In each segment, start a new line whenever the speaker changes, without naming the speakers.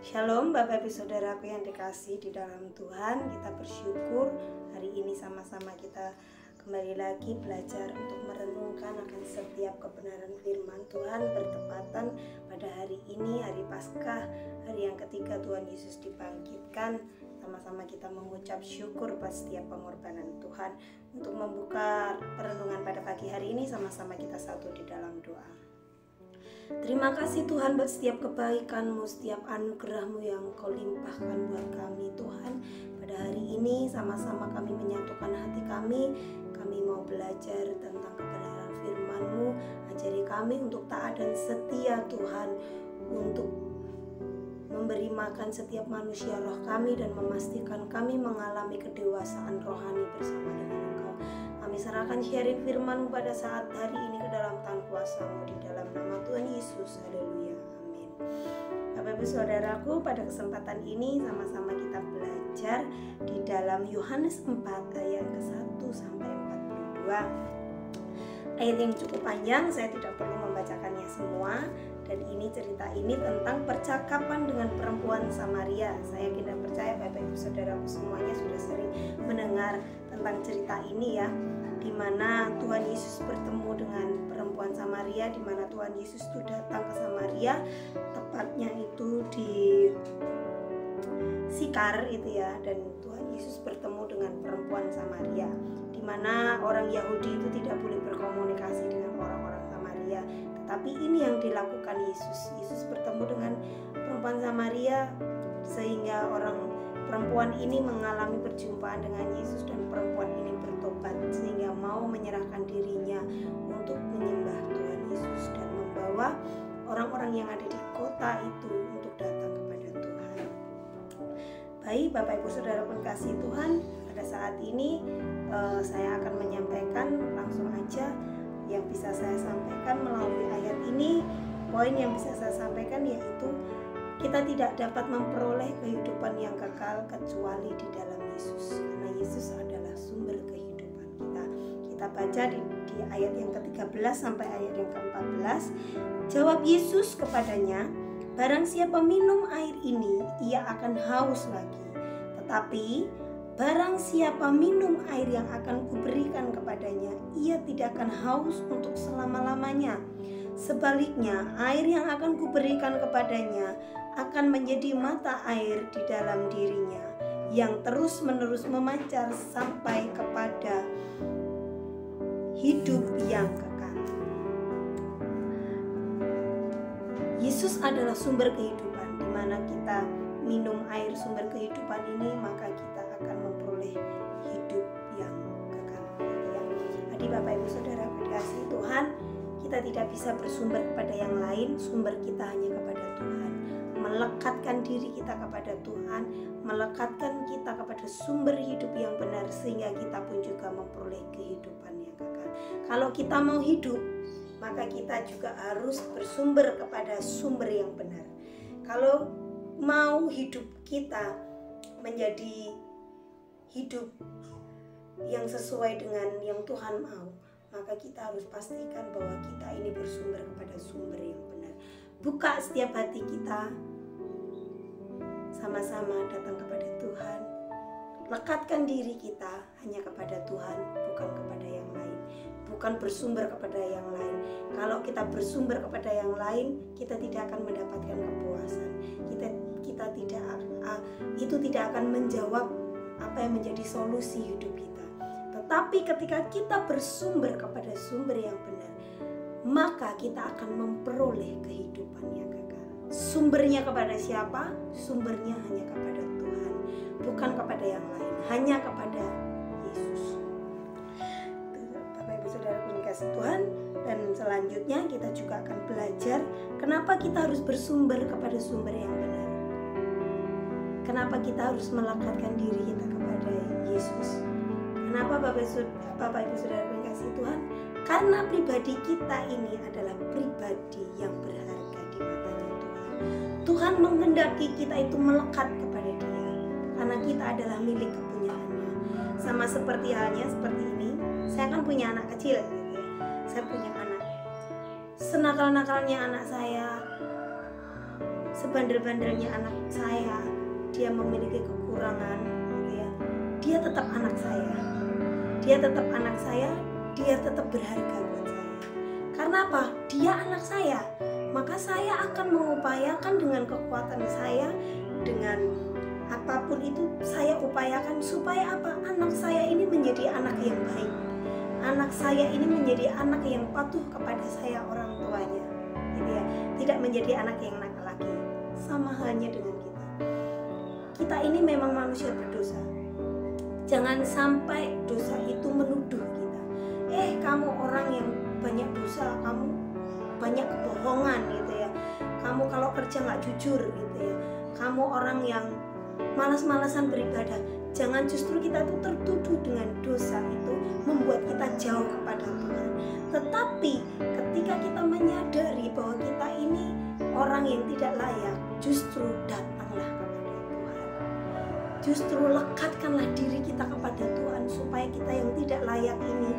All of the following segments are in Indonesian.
Shalom Bapak Ibu Saudaraku yang dikasih di dalam Tuhan. Kita bersyukur hari ini sama-sama kita kembali lagi belajar untuk merenungkan akan setiap kebenaran firman Tuhan, bertepatan pada hari ini, hari Paskah, hari yang ketiga Tuhan Yesus dibangkitkan. Sama-sama kita mengucap syukur buat setiap pengorbanan Tuhan. Untuk membuka perenungan pada pagi hari ini, sama-sama kita satu di dalam doa. Terima kasih Tuhan buat setiap kebaikan-Mu, setiap anugerah-Mu yang Kau limpahkan buat kami Tuhan. Pada hari ini sama-sama kami menyatukan hati kami mau belajar tentang kebenaran firman-Mu. Ajari kami untuk taat dan setia Tuhan, untuk memberi makan setiap manusia roh kami dan memastikan kami mengalami kedewasaan rohani bersama dengan Engkau. Kami serahkan sharing firman-Mu pada saat hari ini ke dalam tangan kuasa-Mu di dalam nama Tuhan Yesus. Haleluya. Amin. Bapak Ibu Saudaraku, pada kesempatan ini sama-sama kita belajar di dalam Yohanes 4 ayat ke-1 sampai 42. Ayat yang cukup panjang, saya tidak perlu membacakannya semua. Dan ini cerita ini tentang percakapan dengan perempuan Samaria. Saya yakin dan percaya Bapak Ibu Saudaraku semuanya sudah sering mendengar tentang cerita ini ya, di mana Tuhan Yesus bertemu dengan perempuan Samaria, di mana Tuhan Yesus itu datang ke Samaria, tepatnya itu di Sikar itu ya, dan Tuhan Yesus bertemu dengan perempuan Samaria, di mana orang Yahudi itu tidak boleh berkomunikasi dengan orang-orang Samaria. Tapi ini yang dilakukan Yesus. Yesus bertemu dengan perempuan Samaria sehingga perempuan ini mengalami perjumpaan dengan Yesus, dan perempuan ini bertobat sehingga mau menyerahkan dirinya untuk menyembah Tuhan Yesus dan membawa orang-orang yang ada di kota itu untuk datang kepada Tuhan. Baik Bapak Ibu Saudara kasih Tuhan, pada saat ini saya akan menyampaikan langsung aja yang bisa saya sampaikan melalui ayat ini. Poin yang bisa saya sampaikan yaitu kita tidak dapat memperoleh kehidupan yang kekal kecuali di dalam Yesus, karena Yesus adalah sumber kehidupan kita. Kita baca di ayat yang ke-13 sampai ayat yang ke-14. Jawab Yesus kepadanya, barang siapa minum air ini, ia akan haus lagi. Tetapi barang siapa minum air yang akan kuberikan kepadanya, ia tidak akan haus untuk selama-lamanya. Sebaliknya, air yang akan kuberikan kepadanya akan menjadi mata air di dalam dirinya, yang terus-menerus memancar sampai kepada hidup yang kekal. Yesus adalah sumber kehidupan, di mana kita minum air sumber kehidupan ini, maka kita akan memperoleh hidup yang kekal. Jadi Bapak Ibu Saudara dikasihi Tuhan, kita tidak bisa bersumber kepada yang lain, sumber kita hanya kepada Tuhan. Melekatkan diri kita kepada Tuhan, melekatkan kita kepada sumber hidup yang benar, sehingga kita pun juga memperoleh kehidupan yang kekal. Kalau kita mau hidup, maka kita juga harus bersumber kepada sumber yang benar. Kalau mau hidup kita menjadi hidup yang sesuai dengan yang Tuhan mau, maka kita harus pastikan bahwa kita ini bersumber kepada sumber yang benar. Buka setiap hati kita, sama-sama datang kepada Tuhan. Lekatkan diri kita hanya kepada Tuhan, bukan kepada yang lain, bukan bersumber kepada yang lain. Kalau kita bersumber kepada yang lain, kita tidak akan mendapatkan kepuasan. Itu tidak akan menjawab apa yang menjadi solusi hidup kita. Tetapi ketika kita bersumber kepada sumber yang benar, maka kita akan memperoleh kehidupan yang kekal. Sumbernya kepada siapa? Sumbernya hanya kepada Tuhan, bukan kepada yang lain, hanya kepada Yesus. Bapak Ibu Saudara kasih Tuhan, dan selanjutnya kita juga akan belajar kenapa kita harus bersumber kepada sumber yang benar. Kenapa kita harus melekatkan diri kita kepada Yesus? Kenapa Bapak Ibu Saudara kasih Tuhan? Karena pribadi kita ini adalah pribadi yang berharga di matanya Tuhan. Tuhan menghendaki kita itu melekat kepada Dia, karena kita adalah milik kepunyaannya. Sama seperti halnya seperti ini, saya kan punya anak kecil gitu ya. Saya punya anak. Senakal-nakalnya anak saya, sebandel-bandelnya anak saya, dia memiliki kekurangan, gitu ya, dia tetap anak saya. Dia tetap anak saya, dia tetap berharga buat saya. Karena apa? Dia anak saya. Maka saya akan mengupayakan dengan kekuatan saya, dengan apapun itu saya upayakan supaya apa? Anak saya ini menjadi anak yang baik. Anak saya ini menjadi anak yang patuh kepada saya orang tuanya. Gitu ya. Tidak menjadi anak yang nakal lagi. Sama halnya dengan kita. Kita ini memang manusia berdosa. Jangan sampai dosa itu menuduh kita. Kamu orang yang banyak dosa, kamu banyak kebohongan gitu ya. Kamu kalau kerja nggak jujur gitu ya. Kamu orang yang malas-malasan beribadah. Jangan justru kita tuh tertuduh dengan dosa itu membuat kita jauh kepada Tuhan. Tetapi ketika kita menyadari bahwa kita ini orang yang tidak layak, justru datanglah kepada Tuhan. Justru lekatkanlah diri kita kepada Tuhan supaya kita yang tidak layak ini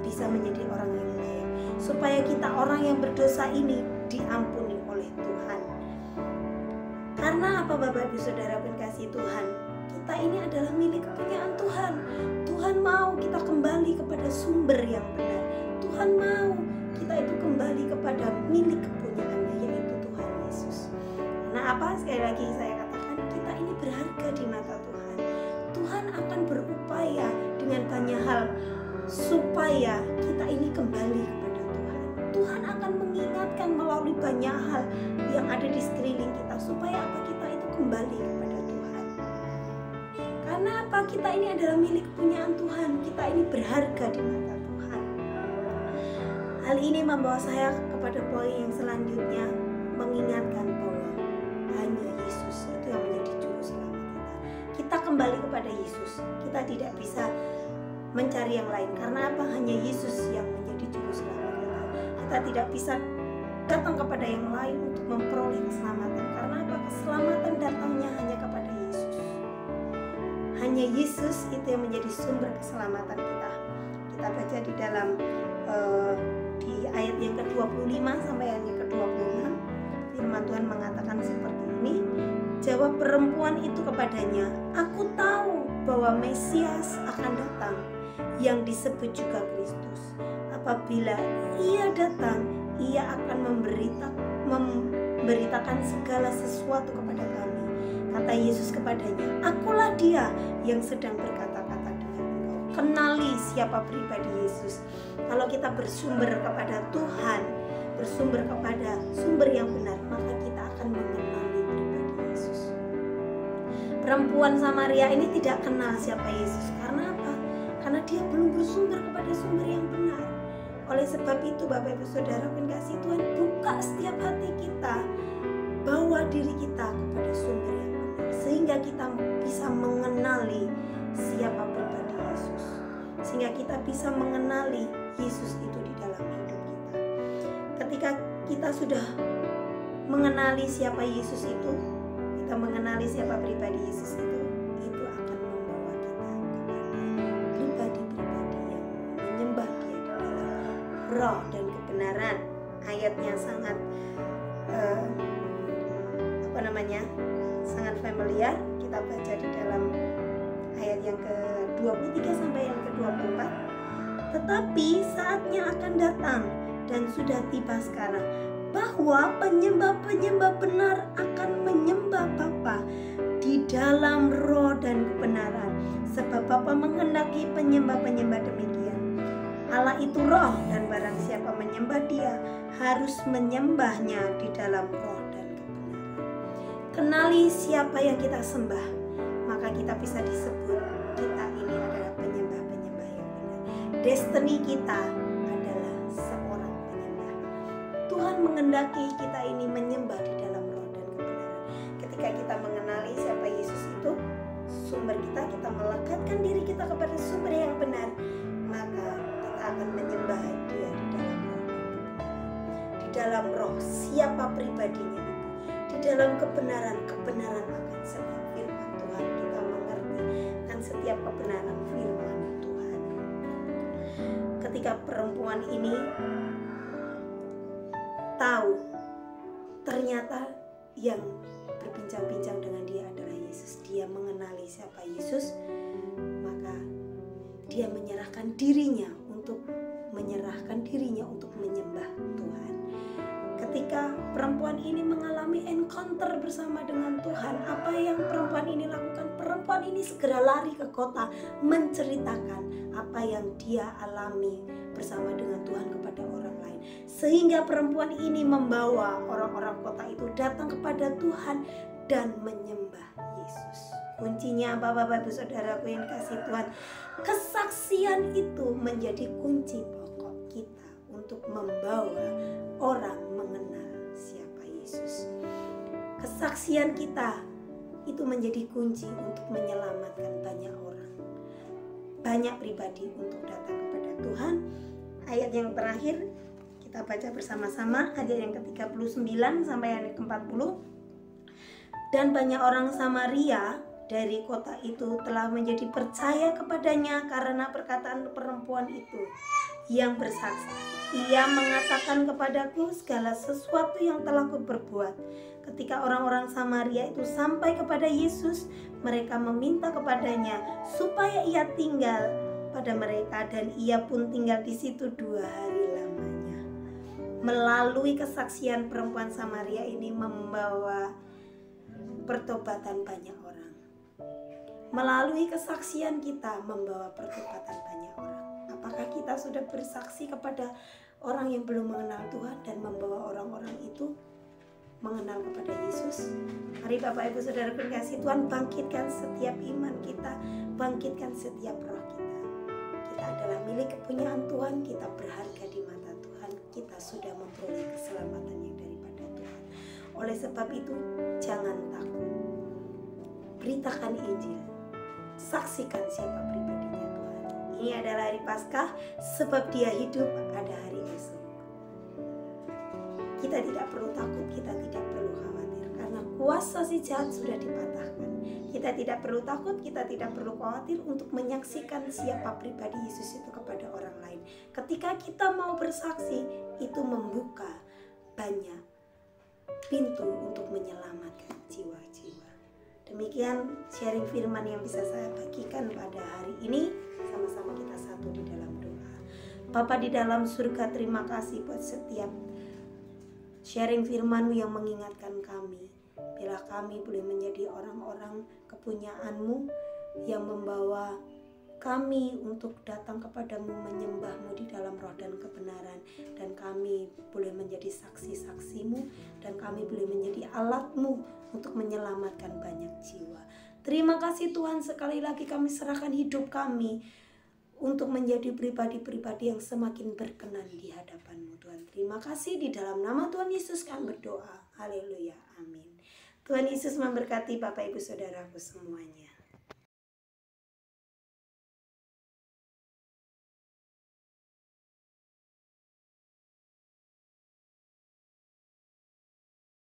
bisa menjadi orang yang layak. Supaya kita orang yang berdosa ini diampuni oleh Tuhan. Karena apa Bapak Ibu Saudara pengasih Tuhan? Kita ini adalah milik kepunyaan Tuhan. Tuhan mau kita kembali kepada sumber yang benar. Tuhan mau kita itu kembali kepada milik kepunyaannya, yaitu Tuhan Yesus. Nah apa? Sekali lagi saya katakan, kita ini berharga di mata Tuhan. Tuhan akan berupaya dengan banyak hal supaya kita ini kembali kepada Tuhan. Tuhan akan mengingatkan melalui banyak hal yang ada di sekeliling kita supaya apa? Kita itu kembali kepada Tuhan. Karena apa? Kita ini adalah milik kepunyaan Tuhan. Kita ini berharga di mata Tuhan. Hal ini membawa saya kepada poin yang selanjutnya, mengingatkan bahwa hanya Yesus itu yang menjadi juru selamat kita. Kita kembali kepada Yesus. Kita tidak bisa mencari yang lain. Karena apa? Hanya Yesus yang menjadi juru selamat kita. Kita tidak bisa datang kepada yang lain untuk memperoleh keselamatan. Karena apa? Keselamatan datangnya hanya kepada Yesus. Hanya Yesus itu yang menjadi sumber keselamatan kita. Kita baca di dalam di ayat yang ke-25 sampai ayat yang ke-26, firman Tuhan mengatakan seperti ini. Jawab perempuan itu kepadanya, "Aku tahu bahwa Mesias akan datang, yang disebut juga Kristus. Apabila ia datang, ia akan memberitakan segala sesuatu kepada kami." Kata Yesus kepadanya, "Akulah dia yang sedang berkata-kata dengan engkau." Kenali siapa pribadi Yesus. Kalau kita bersumber kepada Tuhan, bersumber kepada sumber yang benar, maka kita akan mengenali pribadi Yesus. Perempuan Samaria ini tidak kenal siapa Yesus. Karena apa? Karena dia belum bersumber kepada sumber yang benar. Oleh sebab itu Bapak Ibu Saudara pengasih Tuhan, buka setiap hati kita, bawa diri kita kepada sumber yang benar, sehingga kita bisa mengenali siapa pribadi Yesus, sehingga kita bisa mengenali Yesus itu di dalam hidup kita. Ketika kita sudah mengenali siapa Yesus itu, kita mengenali siapa pribadi Yesus itu akan membawa kita kepada pribadi-pribadi yang menyembah Dia di dalam roh dan kebenaran. Ayatnya sangat sangat familiar. Kita baca di dalam ayat yang ke-23 sampai yang ke-24. Tetapi saatnya akan datang dan sudah tiba sekarang, bahwa penyembah-penyembah benar akan menyembah Bapa di dalam roh dan kebenaran, sebab Bapa menghendaki penyembah-penyembah demikian. Allah itu roh, dan barang siapa menyembah Dia harus menyembahnya di dalam roh dan kebenaran. Kenali siapa yang kita sembah, maka kita bisa disebut kita ini adalah penyembah-penyembah yang benar. Destiny kita adalah seorang penyembah. Tuhan menghendaki kita ini menyembah di dalam roh dan kebenaran. Ketika kita mengenali siapa Yesus itu, sumber kita melekatkan diri kita kepada sumber yang benar, maka kita akan menyembah Dia di dalam roh dan kebenaran. Di dalam roh, siapa pribadinya itu. Di dalam kebenaran akan setiap firman Tuhan. Kita mengerti akan setiap kebenaran firman Tuhan. Ketika perempuan ini tahu ternyata yang berbincang-bincang dengan dia adalah Yesus. Dia mengenali siapa Yesus, maka dia menyerahkan dirinya untuk menyembah Tuhan. Ketika perempuan ini mengalami encounter bersama dengan Tuhan, apa yang perempuan ini lakukan? Perempuan ini segera lari ke kota menceritakan apa yang dia alami bersama dengan Tuhan kepada orang lain. Sehingga perempuan ini membawa orang-orang kota itu datang kepada Tuhan dan menyembah Yesus. Kuncinya apa, Bapak Ibu Saudaraku yang dikasihi Tuhan? Kesaksian itu menjadi kunci pokok kita untuk membawa orang mengenal siapa Yesus. Kesaksian kita itu menjadi kunci untuk menyelamatkan banyak orang, banyak pribadi untuk datang kepada Tuhan. Ayat yang terakhir kita baca bersama-sama, ayat yang ke-39 sampai ayat ke-40. Dan banyak orang Samaria dari kota itu telah menjadi percaya kepadanya karena perkataan perempuan itu yang bersaksi. Ia mengatakan kepadaku segala sesuatu yang telah kuperbuat. Ketika orang-orang Samaria itu sampai kepada Yesus, mereka meminta kepadanya supaya ia tinggal pada mereka, dan ia pun tinggal di situ 2 hari lamanya. Melalui kesaksian perempuan Samaria ini membawa pertobatan banyak orang. Melalui kesaksian kita membawa pertobatan banyak orang. Apakah kita sudah bersaksi kepada orang yang belum mengenal Tuhan dan membawa orang-orang itu mengenal kepada Yesus? Mari Bapak Ibu Saudara kasih Tuhan, bangkitkan setiap iman kita, bangkitkan setiap roh kita. Kita adalah milik kepunyaan Tuhan, kita berharga di mata Tuhan, kita sudah memperoleh keselamatan yang daripada Tuhan. Oleh sebab itu, jangan takut. Beritakan Injil, saksikan siapa pribadinya Tuhan. Ini adalah hari Paskah, sebab Dia hidup ada hari esok. Kita tidak perlu takut, kita tidak perlu khawatir, karena kuasa si jahat sudah dipatahkan. Kita tidak perlu takut, kita tidak perlu khawatir untuk menyaksikan siapa pribadi Yesus itu kepada orang lain. Ketika kita mau bersaksi, itu membuka banyak pintu untuk menyelamatkan jiwa-jiwa. Demikian sharing firman yang bisa saya bagikan pada hari ini. Sama-sama kita satu di dalam doa. Bapa di dalam surga, terima kasih buat setiap sharing firman-Mu yang mengingatkan kami, bila kami boleh menjadi orang-orang kepunyaan-Mu yang membawa kami untuk datang kepadamu, menyembah-Mu di dalam roh dan kebenaran, dan kami boleh menjadi saksi-saksi-Mu, dan kami boleh menjadi alat-Mu untuk menyelamatkan banyak jiwa. Terima kasih Tuhan, sekali lagi kami serahkan hidup kami untuk menjadi pribadi-pribadi yang semakin berkenan di hadapan-Mu Tuhan. Terima kasih, di dalam nama Tuhan Yesus kami berdoa. Haleluya, amin. Tuhan Yesus memberkati Bapak Ibu Saudaraku semuanya.